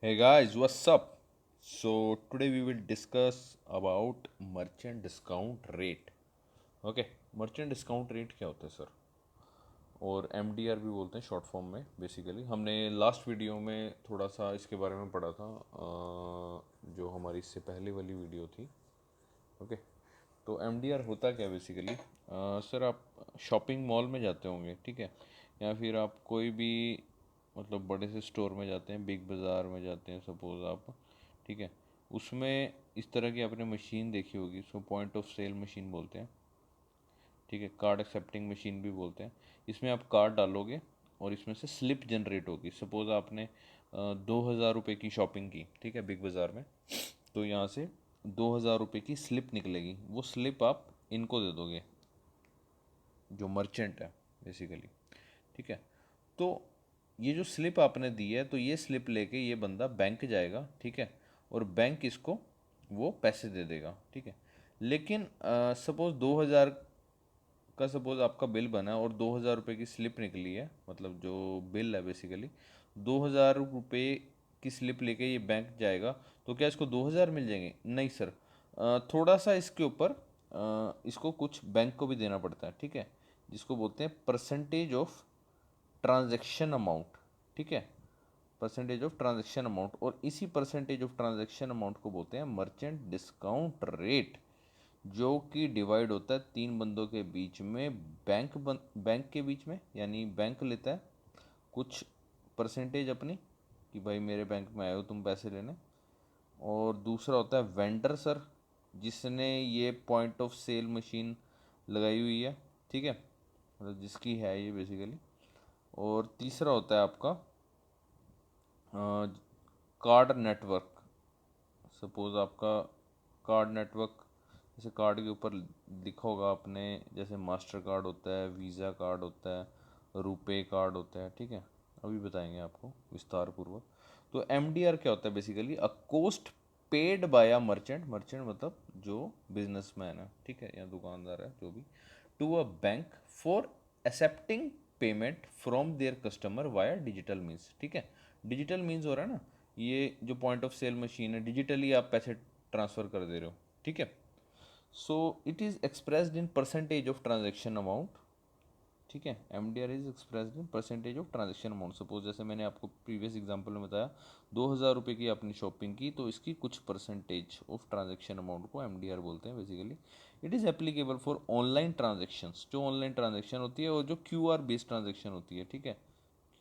Hey guys, what's up? So today we will discuss about merchant discount rate. Okay, merchant discount rate क्या होता है sir? और MDR भी बोलते हैं शॉर्ट फॉर्म में। बेसिकली हमने लास्ट वीडियो में थोड़ा सा इसके बारे में पढ़ा था, जो हमारी इससे पहले वाली वीडियो थी। ओके, तो MDR होता क्या बेसिकली? सर आप शॉपिंग मॉल में जाते होंगे, ठीक है, या फिर आप कोई भी मतलब बड़े से स्टोर में जाते हैं, बिग बाज़ार में जाते हैं सपोज़ आप, ठीक है। उसमें इस तरह की आपने मशीन देखी होगी, उसको पॉइंट ऑफ सेल मशीन बोलते हैं, ठीक है, कार्ड एक्सेप्टिंग मशीन भी बोलते हैं। इसमें आप कार्ड डालोगे और इसमें से स्लिप जनरेट होगी। सपोज़ आपने 2,000 रुपये की शॉपिंग की, ठीक है, बिग बाज़ार में, तो यहाँ से 2,000 रुपये की स्लिप निकलेगी। वो स्लिप आप इनको दे दोगे, जो मर्चेंट है बेसिकली, ठीक है। तो ये जो स्लिप आपने दी है, तो ये स्लिप लेके ये बंदा बैंक जाएगा, ठीक है, और बैंक इसको वो पैसे दे देगा, ठीक है। लेकिन सपोज़ 2,000 का सपोज़ आपका बिल बना और 2,000 रुपये की स्लिप निकली है, मतलब जो बिल है बेसिकली 2,000 रुपये की स्लिप लेके ये बैंक जाएगा, तो क्या इसको 2,000 मिल जाएंगे? नहीं सर। थोड़ा सा इसके ऊपर इसको कुछ बैंक को भी देना पड़ता है, ठीक है, जिसको बोलते हैं परसेंटेज ऑफ ट्रांजैक्शन अमाउंट, ठीक है, परसेंटेज ऑफ ट्रांजैक्शन अमाउंट। और इसी परसेंटेज ऑफ ट्रांजैक्शन अमाउंट को बोलते हैं मर्चेंट डिस्काउंट रेट, जो कि डिवाइड होता है तीन बंदों के बीच में, बैंक के बीच में, यानी बैंक लेता है कुछ परसेंटेज अपनी, कि भाई मेरे बैंक में आए हो तुम पैसे लेने। और दूसरा होता है वेंडर सर, जिसने ये पॉइंट ऑफ सेल मशीन लगाई हुई है, ठीक है, मतलब जिसकी है ये बेसिकली। और तीसरा होता है आपका कार्ड नेटवर्क। सपोज़ आपका कार्ड नेटवर्क, जैसे कार्ड के ऊपर लिखा होगा आपने, जैसे मास्टर कार्ड होता है, वीज़ा कार्ड होता है, रुपे कार्ड होता है, ठीक है, अभी बताएंगे आपको विस्तार पूर्वक। तो MDR क्या होता है basically? A cost paid by a merchant, merchant मतलब जो बिजनेसमैन है, ठीक है, या दुकानदार है जो भी, to a bank for accepting payment from their customer via digital means, ठीक है। डिजिटल मीन्स हो रहा है ना, ये जो पॉइंट ऑफ सेल मशीन है, डिजिटली आप पैसे ट्रांसफ़र कर दे रहे हो, ठीक है। So it is expressed in percentage of transaction amount, ठीक है। MDR is expressed in percentage of transaction amount. Suppose जैसे मैंने आपको प्रीवियस एग्जांपल में बताया, 2,000 रुपये की आपने शॉपिंग की, तो इसकी कुछ परसेंटेज ऑफ ट्रांजेक्शन अमाउंट को MDR बोलते हैं basically. It is applicable for online transactions, जो ऑनलाइन ट्रांजेक्शन होती है और जो QR बेस्ड ट्रांजेक्शन होती है, ठीक है।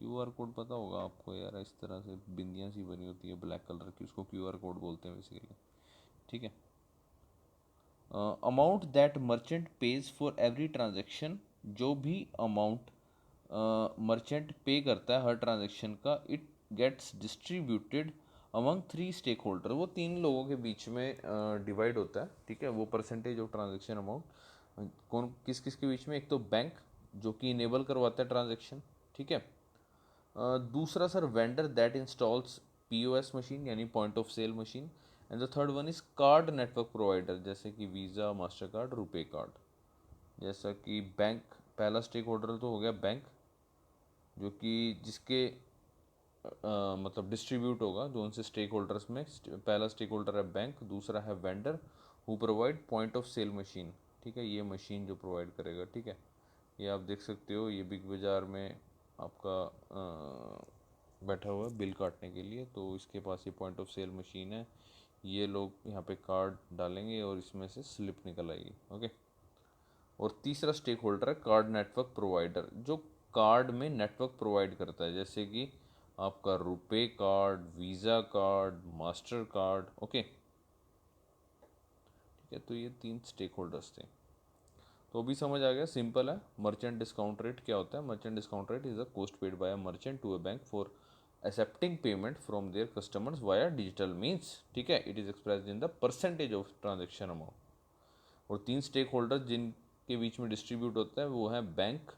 QR कोड पता होगा आपको यार, इस तरह से बिंदियाँ सी बनी होती है ब्लैक कलर की, उसको QR कोड बोलते हैं बेसिकली, ठीक है। Amount that merchant pays for every transaction, जो भी अमाउंट मर्चेंट पे करता है हर ट्रांजेक्शन का, it gets distributed among three stakeholder, वो तीन लोगों के बीच में डिवाइड होता है, ठीक है, वो परसेंटेज ऑफ ट्रांजेक्शन अमाउंट कौन किस किस के बीच में? एक तो बैंक, जो कि इनेबल करवाता है ट्रांजेक्शन, ठीक है। दूसरा sir vendor that installs POS machine, यानी point of sale machine. And the third one is card network provider, जैसे कि Visa, Mastercard, RuPay card. जैसा कि बैंक, पहला स्टेक होल्डर तो हो गया बैंक, जो कि जिसके मतलब डिस्ट्रीब्यूट होगा जो उनसे स्टेक होल्डर्स में, पहला स्टेक होल्डर है बैंक, दूसरा है vendor who provide point of sale machine, ठीक है, ये मशीन जो प्रोवाइड करेगा, ठीक है। ये आप देख सकते हो, ये बिग बाज़ार में आपका बैठा हुआ है बिल काटने के लिए, तो इसके पास ये पॉइंट ऑफ सेल मशीन है। ये लोग यहाँ पे कार्ड डालेंगे और इसमें से स्लिप निकल आएगी, ओके। और तीसरा स्टेक होल्डर है कार्ड नेटवर्क प्रोवाइडर, जो कार्ड में नेटवर्क प्रोवाइड करता है, जैसे कि आपका RuPay card, visa card, master card, okay, ठीक है। तो ये तीन स्टेक होल्डर्स थे। तो अभी समझ आ गया, सिंपल है। मर्चेंट डिस्काउंट रेट क्या होता है? Merchant discount rate is a cost paid by a merchant to a bank for accepting payment from their customers via digital means, ठीक है। It is expressed in the percentage of transaction amount. और तीन stake holder जिनके बीच में distribute होता है वो है bank,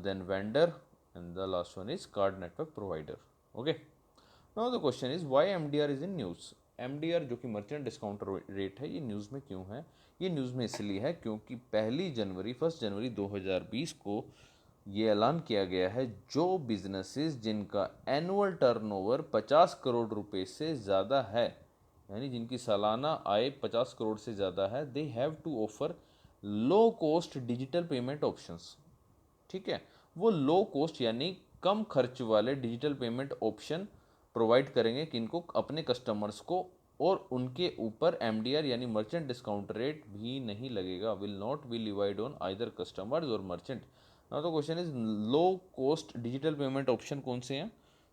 then vendor, and the last one is card network provider, okay. Now the question is why MDR is in news? MDR जो कि मर्चेंट डिस्काउंट रेट है, ये न्यूज़ में क्यों है? ये न्यूज़ में इसलिए है क्योंकि 1 जनवरी 2020 को ये ऐलान किया गया है जो बिजनेसेस जिनका एनुअल टर्नओवर 50 करोड़ रुपए से ज़्यादा है, यानी जिनकी सालाना आय 50 करोड़ से ज़्यादा है, they have to offer low cost digital payment options. ठीक है, वो लो कॉस्ट यानी कम खर्च वाले डिजिटल पेमेंट ऑप्शन प्रोवाइड करेंगे किनको, अपने कस्टमर्स को, और उनके ऊपर एमडीआर यानी मर्चेंट डिस्काउंट रेट भी नहीं लगेगा, will not be levied on either customers और merchant. Now the question is low cost digital payment option कौन से हैं,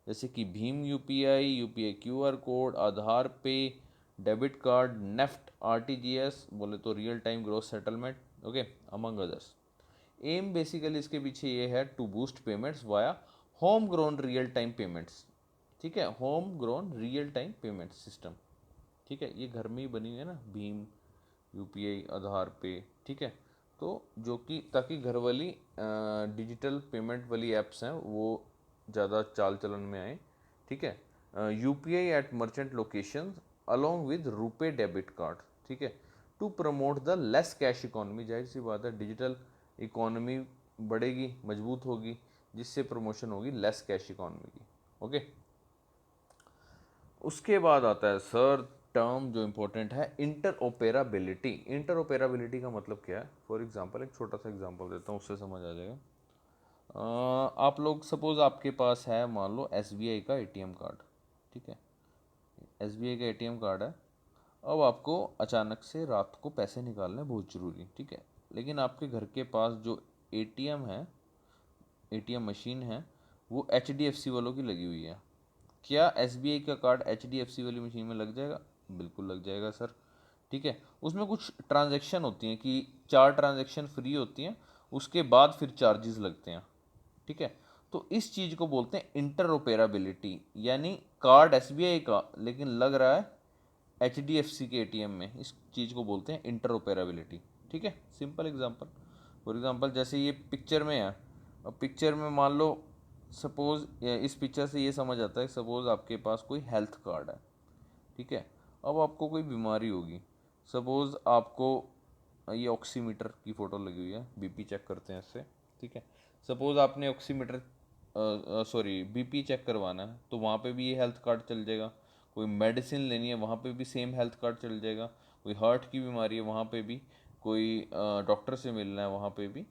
जैसे कि भीम UPI, UPI QR code, Aadhaar pay, debit card, NEFT, RTGS बोले तो real time gross settlement, okay, among others. Um basically इसके पीछे ये है to boost payments via home grown real time payments. ठीक है, home grown real time payment system. ठीक है, ये घर में ही बनी हुई है ना, भीम, यूपीआई, आधार पे। ठीक है, तो जो कि ताकि घर वाली डिजिटल पेमेंट वाली एप्स हैं वो ज़्यादा चाल चलन में आए। ठीक है, UPI at merchant location along with RuPay debit card. ठीक है, to promote the less cash economy. जाहिर सी बात है, डिजिटल इकोनॉमी बढ़ेगी, मजबूत होगी, जिससे प्रमोशन होगी लेस कैश इकोनॉमी की। ओके, उसके बाद आता है सर टर्म जो इम्पोर्टेंट है, इंटरओपेराबिलिटी। इंटरओपेराबिलिटी का मतलब क्या है? फॉर एग्जांपल एक छोटा सा एग्जांपल देता हूँ, उससे समझ आ जाएगा। आप लोग सपोज आपके पास है, मान लो एसबीआई का एटीएम कार्ड। ठीक है, एसबीआई का एटीएम कार्ड है। अब आपको अचानक से रात को पैसे निकालने बहुत ज़रूरी। ठीक है, लेकिन आपके घर के पास जो एटीएम है, एटीएम मशीन है, वो एचडीएफसी वालों की लगी हुई है। क्या एसबीआई का कार्ड एचडीएफसी वाली मशीन में लग जाएगा? बिल्कुल लग जाएगा सर। ठीक है, उसमें कुछ ट्रांजैक्शन होती हैं कि 4 ट्रांजैक्शन फ्री होती हैं, उसके बाद फिर चार्जेस लगते हैं। ठीक है, तो इस चीज़ को बोलते हैं इंटरओपेराबिलिटी, यानी कार्ड एसबीआई का लेकिन लग रहा है एचडीएफसी के एटीएम में, इस चीज़ को बोलते हैं इंटरओपेराबिलिटी। ठीक है, सिंपल एग्जांपल, फॉर एग्जांपल जैसे ये पिक्चर में है। अब पिक्चर में मान लो, सपोज इस पिक्चर से ये समझ आता है, सपोज आपके पास कोई हेल्थ कार्ड है। ठीक है, अब आपको कोई बीमारी होगी, सपोज आपको ये ऑक्सीमीटर की फ़ोटो लगी हुई है, बीपी चेक करते हैं इससे। ठीक है, सपोज आपने ऑक्सीमीटर सॉरी बीपी चेक करवाना है, तो वहाँ पे भी ये हेल्थ कार्ड चल जाएगा। कोई मेडिसिन लेनी है, वहाँ पे भी सेम हेल्थ कार्ड चल जाएगा। कोई हार्ट की बीमारी है, वहाँ पे भी। कोई डॉक्टर से मिलना है, वहाँ पे भी।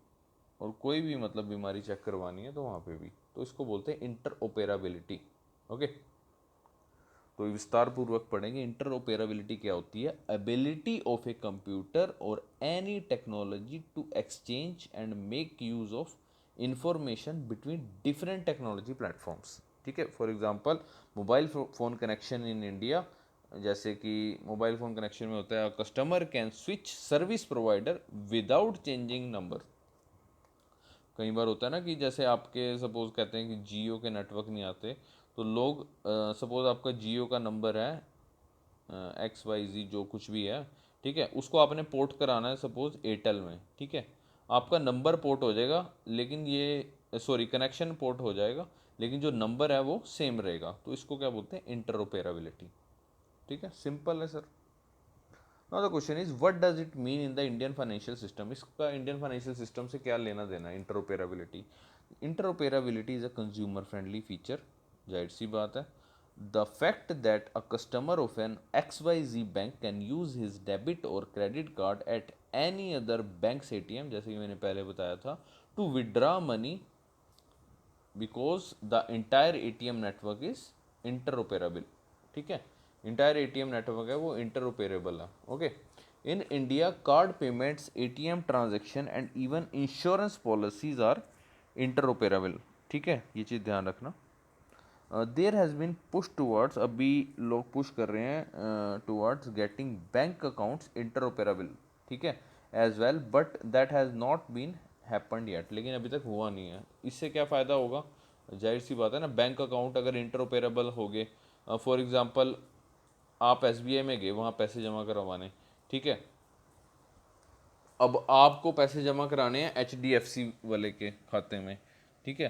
और कोई भी मतलब बीमारी चेक करवानी है तो वहाँ पे भी। तो इसको बोलते हैं इंटरओपेराबिलिटी। ओके, तो विस्तार पूर्वक पढ़ेंगे इंटरओपेराबिलिटी क्या होती है। एबिलिटी ऑफ ए कंप्यूटर और any technology to exchange and make use of information between different technology platforms. ठीक है, for example mobile phone connection in India, जैसे कि मोबाइल फ़ोन कनेक्शन में होता है customer can switch service provider without changing number. कई बार होता है ना कि जैसे आपके सपोज कहते हैं कि जियो के नेटवर्क नहीं आते, तो लोग सपोज आपका जियो का नंबर है एक्स वाई जी जो कुछ भी है। ठीक है, उसको आपने पोर्ट कराना है सपोज एयरटेल में। ठीक है, आपका नंबर पोर्ट हो जाएगा, लेकिन ये सॉरी कनेक्शन पोर्ट हो जाएगा, लेकिन जो नंबर है वो सेम रहेगा। तो इसको क्या बोलते हैं? इंटरओपेराबिलिटी। ठीक है, सिंपल है sir. Now the question is what does it mean in the Indian financial system. इसका इंडियन फाइनेंशियल सिस्टम से क्या लेना देना है interoperability? Interoperability is a consumer friendly feature. जाहिर सी बात है, the fact that a customer of an XYZ bank can use his debit और credit card at any other banks ATM, जैसे कि मैंने पहले बताया था, to withdraw money because the entire ATM network is interoperable. ठीक है, इंटायर एटीएम नेटवर्क है वो इंटरओपेरेबल है। Okay, in India card payments, ATM transaction and even insurance policies are interoperable. ठीक है, ये चीज़ ध्यान रखना। There has been push towards, अभी लोग पुश कर रहे हैं towards getting bank accounts interoperable. ठीक है, as well, but that has not been happened yet, लेकिन अभी तक हुआ नहीं है। इससे क्या फ़ायदा होगा? जाहिर सी बात है ना, बैंक अकाउंट अगर इंटरओपेरेबल हो गए, फॉर एग्जांपल आप एसबीआई में गए वहाँ पैसे जमा करवाने। ठीक है, अब आपको पैसे जमा कराने हैं एचडीएफसी वाले के खाते में। ठीक है,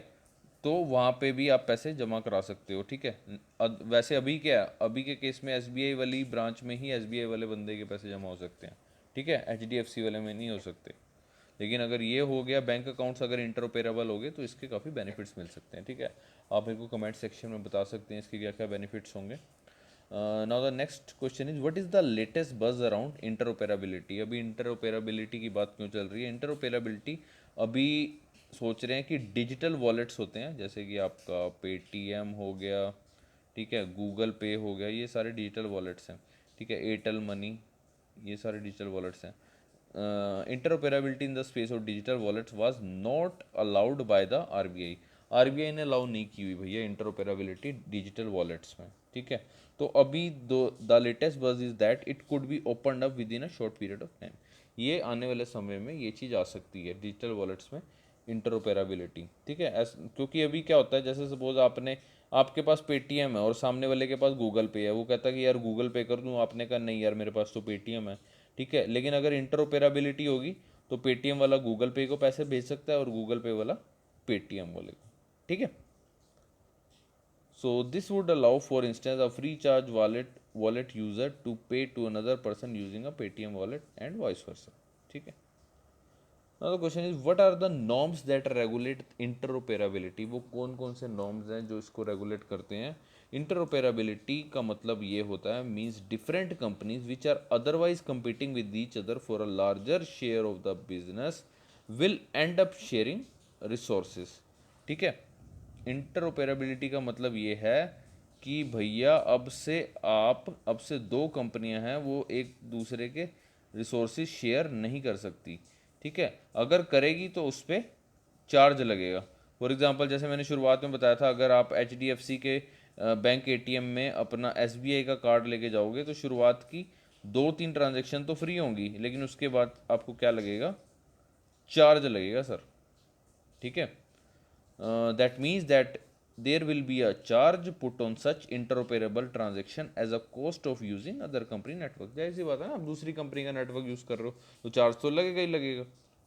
तो वहाँ पे भी आप पैसे जमा करा सकते हो। ठीक है, वैसे अभी क्या है, अभी के केस में एसबीआई वाली ब्रांच में ही एसबीआई वाले बंदे के पैसे जमा हो सकते हैं। ठीक है, एचडीएफसी वाले में नहीं हो सकते। लेकिन अगर ये हो गया बैंक अकाउंट्स अगर इंटरऑपरेबल हो गए तो इसके काफ़ी बेनिफिट्स मिल सकते हैं, ठीक है। आप मेरे को कमेंट सेक्शन में बता सकते हैं इसके क्या क्या बेनिफिट्स होंगे। Now the next question is what is the latest बज अराउंड इंटरऑपरेबिलिटी। अभी इंटरऑपरेबिलिटी की बात क्यों चल रही है? इंटरऑपरेबिलिटी अभी सोच रहे हैं कि डिजिटल वॉलेट्स होते हैं, जैसे कि आपका पेटीएम हो गया, ठीक है, गूगल पे हो गया, ये सारे डिजिटल वॉलेट्स हैं, ठीक है, एयरटेल मनी, ये सारे डिजिटल वॉलेट्स हैं। Interoperability in the space of digital wallets was not allowed by the RBI. RBI ने अलाउ नहीं की हुई भैया इंटरऑपरेबिलिटी डिजिटल वॉलेट्स में, ठीक है। तो अभी द लेटेस्ट बज is that it could be opened up with in a short period of time. ये आने वाले समय में ये चीज़ आ सकती है डिजिटल वॉलेट्स में, इंटरऑपरेबिलिटी, ठीक है। क्योंकि अभी क्या होता है, जैसे सपोज आपने, आपके पास पेटीएम है और सामने वाले के पास गूगल पे है, वो कहता है कि यार गूगल पे कर दूँ, आपने कहा नहीं यार मेरे पास तो पेटीएम है, ठीक है। लेकिन अगर इंटरऑपरेबिलिटी होगी तो पेटीएम वाला गूगल पे को पैसे भेज सकता है और गूगल पे वाला पेटीएम वाले को, ठीक है। So this would allow, for instance, a free charge wallet user to pay to another person using a Paytm wallet and vice versa. ठीक है। Now the question is what are the norms that regulate interoperability? वो कौन कौन से norms हैं जो इसको regulate करते हैं? Interoperability का मतलब ये होता है means different companies which are otherwise competing with each other for a larger share of the business will end up sharing resources. ठीक है। इंटरऑपरेबिलिटी का मतलब ये है कि भैया अब से दो कंपनियां हैं वो एक दूसरे के रिसोर्सेज शेयर नहीं कर सकती, ठीक है। अगर करेगी तो उस पर चार्ज लगेगा। फॉर एग्जांपल जैसे मैंने शुरुआत में बताया था, अगर आप एच डी एफ सी के बैंक एटीएम में अपना एस बी आई का कार्ड लेके जाओगे तो शुरुआत की 2-3 ट्रांजेक्शन तो फ्री होंगी, लेकिन उसके बाद आपको क्या लगेगा? चार्ज लगेगा सर, ठीक है। That means that there will be a charge put on such interoperable transaction as a cost of using other company network। जाहिर सी बात है ना, आप दूसरी कंपनी का नेटवर्क यूज़ कर रहे हो तो चार्ज तो लगेगा ही लगेगा,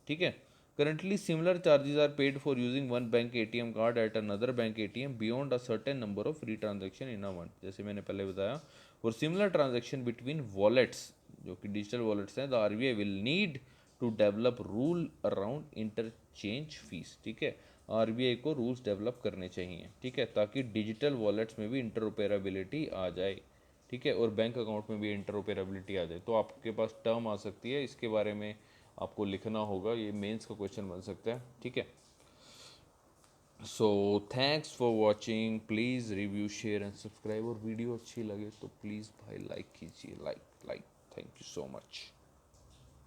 ठीक है। Currently similar charges are paid for using one bank ATM card at another bank ATM beyond a certain number of free transaction in a month। जैसे मैंने पहले बताया, for similar transaction between wallets जो कि डिजिटल वॉलेट्स हैं, the RBI will need to develop rule around interchange fees, ठीक है। RBI को रूल्स डेवलप करने चाहिए, ठीक है, ताकि डिजिटल वॉलेट्स में भी इंटरऑपरेबिलिटी आ जाए, ठीक है, और बैंक अकाउंट में भी इंटरऑपरेबिलिटी आ जाए। तो आपके पास टर्म आ सकती है, इसके बारे में आपको लिखना होगा, ये मेंस का क्वेश्चन बन सकता है, ठीक है। So thanks for watching, please review share and subscribe, और वीडियो अच्छी लगे तो प्लीज़ भाई लाइक कीजिए, like. Thank you so much.